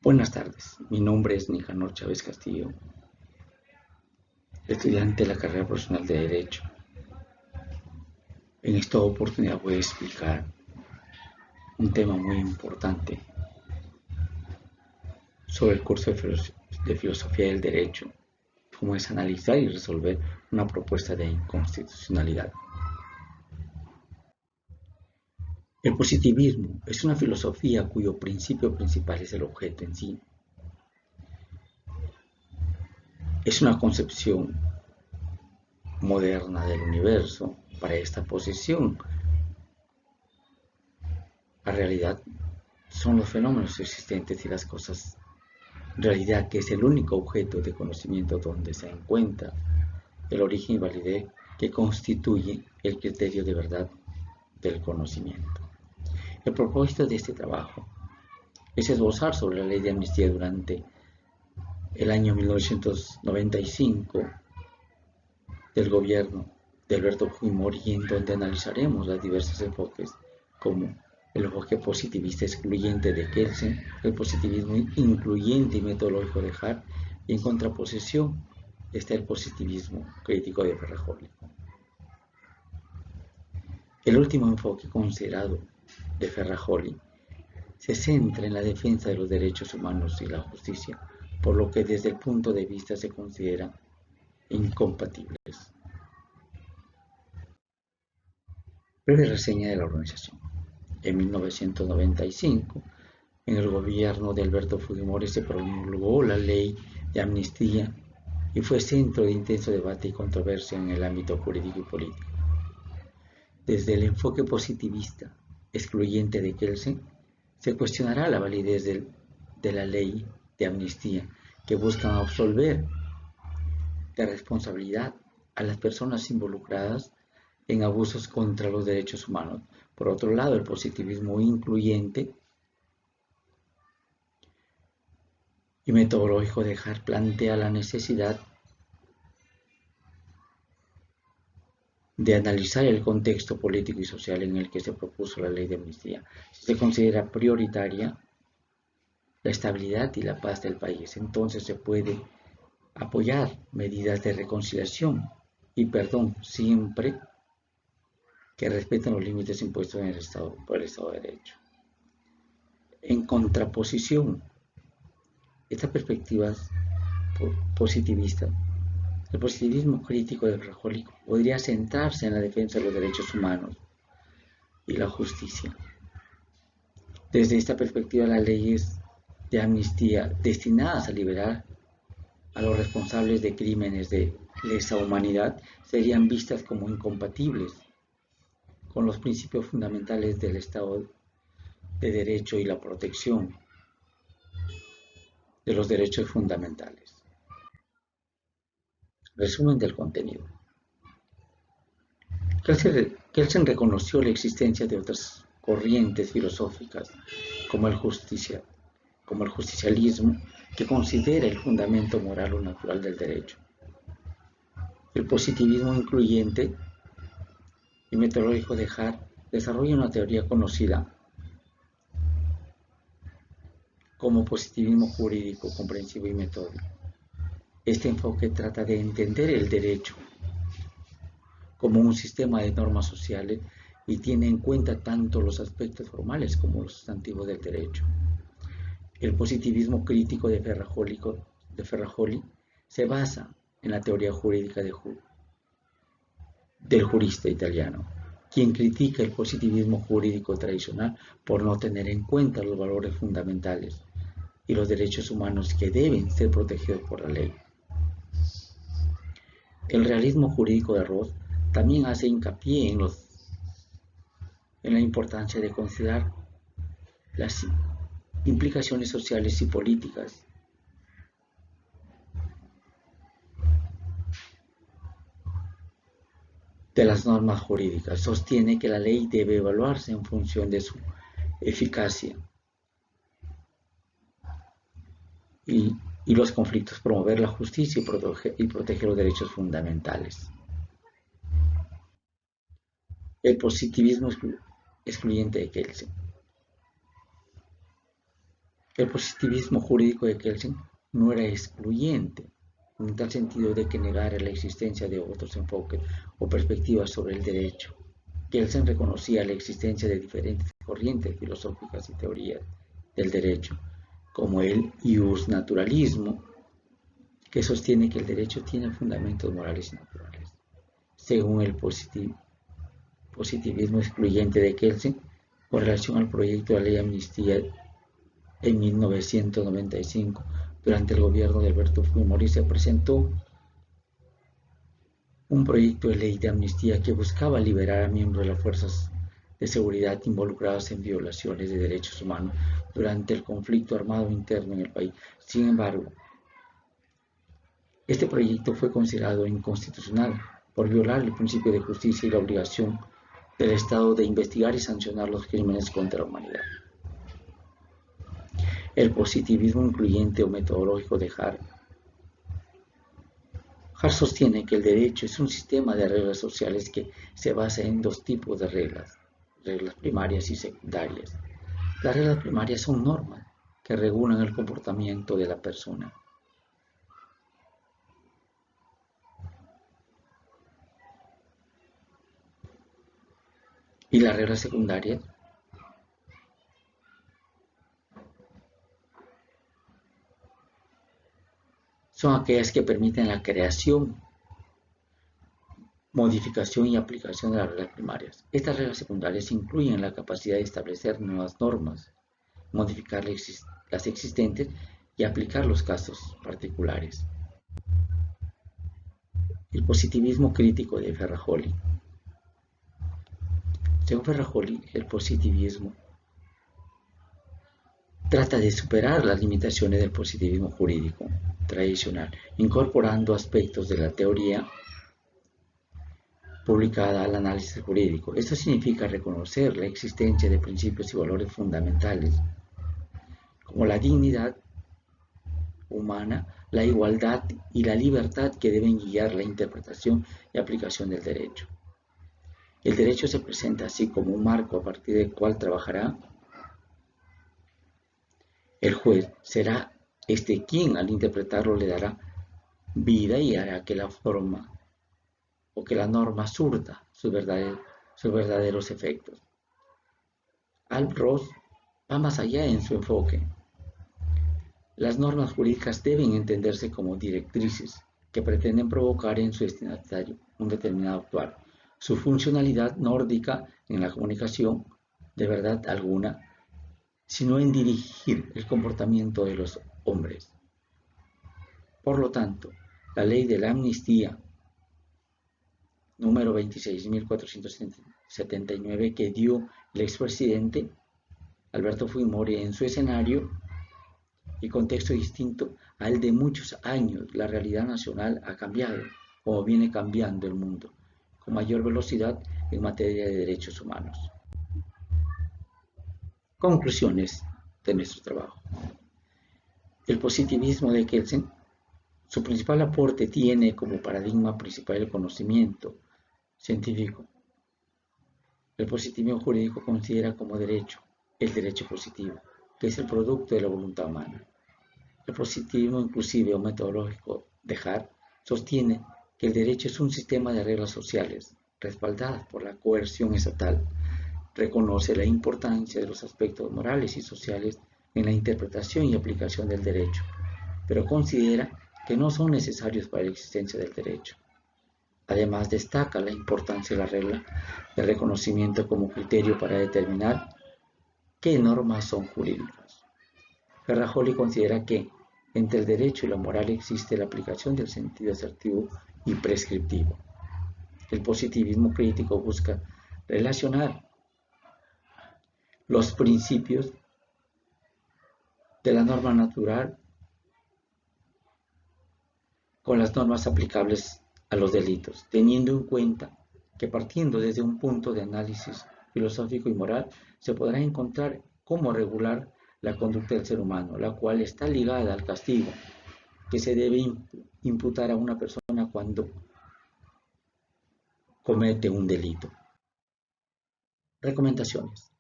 Buenas tardes, mi nombre es Nicanor Chávez Castillo, estudiante de la carrera profesional de Derecho. En esta oportunidad voy a explicar un tema muy importante sobre el curso de Filosofía del Derecho, cómo es analizar y resolver una propuesta de inconstitucionalidad. El positivismo es una filosofía cuyo principio principal es el objeto en sí. Es una concepción moderna del universo. Para esta posición, la realidad son los fenómenos existentes y las cosas, realidad que es el único objeto de conocimiento donde se encuentra el origen y validez que constituye el criterio de verdad del conocimiento. El propósito de este trabajo es esbozar sobre la ley de amnistía durante el año 1995 del gobierno de Alberto Fujimori, en donde analizaremos los diversos enfoques como el enfoque positivista excluyente de Kelsen, el positivismo incluyente y metodológico de Hart, y en contraposición está el positivismo crítico de Ferrajoli. El último enfoque considerado de Ferrajoli se centra en la defensa de los derechos humanos y la justicia, por lo que desde el punto de vista se consideran incompatibles. Breve reseña de la organización. En 1995, en el gobierno de Alberto Fujimori se promulgó la ley de amnistía y fue centro de intenso debate y controversia en el ámbito jurídico y político. Desde el enfoque positivista excluyente de Kelsen, se cuestionará la validez de la ley de amnistía que busca absolver de responsabilidad a las personas involucradas en abusos contra los derechos humanos. Por otro lado, el positivismo incluyente y metodológico de Hart plantea la necesidad de analizar el contexto político y social en el que se propuso la ley de amnistía. Si se considera prioritaria la estabilidad y la paz del país, entonces se puede apoyar medidas de reconciliación y perdón siempre que respeten los límites impuestos por el Estado de Derecho. En contraposición, esta perspectiva positivista, el positivismo crítico de Ferrajoli podría centrarse en la defensa de los derechos humanos y la justicia. Desde esta perspectiva, las leyes de amnistía destinadas a liberar a los responsables de crímenes de lesa humanidad serían vistas como incompatibles con los principios fundamentales del Estado de Derecho y la protección de los derechos fundamentales. Resumen del contenido. Kelsen reconoció la existencia de otras corrientes filosóficas como el justicialismo, que considera el fundamento moral o natural del derecho. El positivismo incluyente y metodológico de Hart desarrolla una teoría conocida como positivismo jurídico, comprensivo y metódico. Este enfoque trata de entender el derecho como un sistema de normas sociales y tiene en cuenta tanto los aspectos formales como los sustantivos del derecho. El positivismo crítico de Ferrajoli se basa en la teoría jurídica del jurista italiano, quien critica el positivismo jurídico tradicional por no tener en cuenta los valores fundamentales y los derechos humanos que deben ser protegidos por la ley. El realismo jurídico de Roth también hace hincapié en la importancia de considerar las implicaciones sociales y políticas de las normas jurídicas. Sostiene que la ley debe evaluarse en función de su eficacia y los conflictos, promover la justicia y proteger los derechos fundamentales. El positivismo excluyente de Kelsen. El positivismo jurídico de Kelsen no era excluyente, en tal sentido de que negara la existencia de otros enfoques o perspectivas sobre el derecho. Kelsen reconocía la existencia de diferentes corrientes filosóficas y teorías del derecho, como el iusnaturalismo, que sostiene que el derecho tiene fundamentos morales y naturales. Según el positivismo excluyente de Kelsen, con relación al proyecto de ley de amnistía en 1995, durante el gobierno de Alberto Fujimori, se presentó un proyecto de ley de amnistía que buscaba liberar a miembros de las fuerzas de seguridad involucrados en violaciones de derechos humanos durante el conflicto armado interno en el país. Sin embargo, este proyecto fue considerado inconstitucional por violar el principio de justicia y la obligación del Estado de investigar y sancionar los crímenes contra la humanidad. El positivismo incluyente o metodológico de Hart sostiene que el derecho es un sistema de reglas sociales que se basa en dos tipos de reglas primarias y secundarias. Las reglas primarias son normas que regulan el comportamiento de la persona. Y las reglas secundarias son aquellas que permiten la creación, modificación y aplicación de las reglas primarias. Estas reglas secundarias incluyen la capacidad de establecer nuevas normas, modificar las existentes y aplicar los casos particulares. El positivismo crítico de Ferrajoli. Según Ferrajoli, el positivismo trata de superar las limitaciones del positivismo jurídico tradicional, incorporando aspectos de la teoría publicada al análisis jurídico. Esto significa reconocer la existencia de principios y valores fundamentales, como la dignidad humana, la igualdad y la libertad que deben guiar la interpretación y aplicación del derecho. El derecho se presenta así como un marco a partir del cual trabajará el juez. Será este quien al interpretarlo le dará vida y hará que la forma o que la norma surta sus verdaderos efectos. Alf Ross va más allá en su enfoque. Las normas jurídicas deben entenderse como directrices que pretenden provocar en su destinatario un determinado actuar. Su funcionalidad no radica en la comunicación de verdad alguna, sino en dirigir el comportamiento de los hombres. Por lo tanto, la ley de la amnistía número 26.479 que dio el expresidente Alberto Fujimori en su escenario y contexto distinto al de muchos años. La realidad nacional ha cambiado, como viene cambiando el mundo, con mayor velocidad en materia de derechos humanos. Conclusiones de nuestro trabajo. El positivismo de Kelsen, su principal aporte tiene como paradigma principal el conocimiento científico. El positivismo jurídico considera como derecho el derecho positivo, que es el producto de la voluntad humana. El positivismo inclusive o metodológico de Hart sostiene que el derecho es un sistema de reglas sociales respaldadas por la coerción estatal. Reconoce la importancia de los aspectos morales y sociales en la interpretación y aplicación del derecho, pero considera que no son necesarios para la existencia del derecho. Además, destaca la importancia de la regla de reconocimiento como criterio para determinar qué normas son jurídicas. Ferrajoli considera que entre el derecho y la moral existe la aplicación del sentido asertivo y prescriptivo. El positivismo crítico busca relacionar los principios de la norma natural con las normas aplicables a los delitos, teniendo en cuenta que partiendo desde un punto de análisis filosófico y moral, se podrá encontrar cómo regular la conducta del ser humano, la cual está ligada al castigo que se debe imputar a una persona cuando comete un delito. Recomendaciones.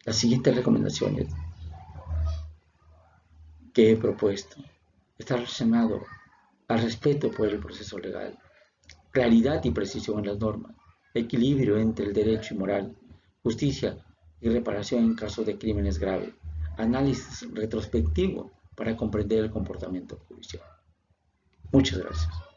Las siguientes recomendaciones que he propuesto están relacionadas al respeto por el proceso legal, claridad y precisión en las normas, equilibrio entre el derecho y moral, justicia y reparación en caso de crímenes graves, análisis retrospectivo para comprender el comportamiento judicial. Muchas gracias.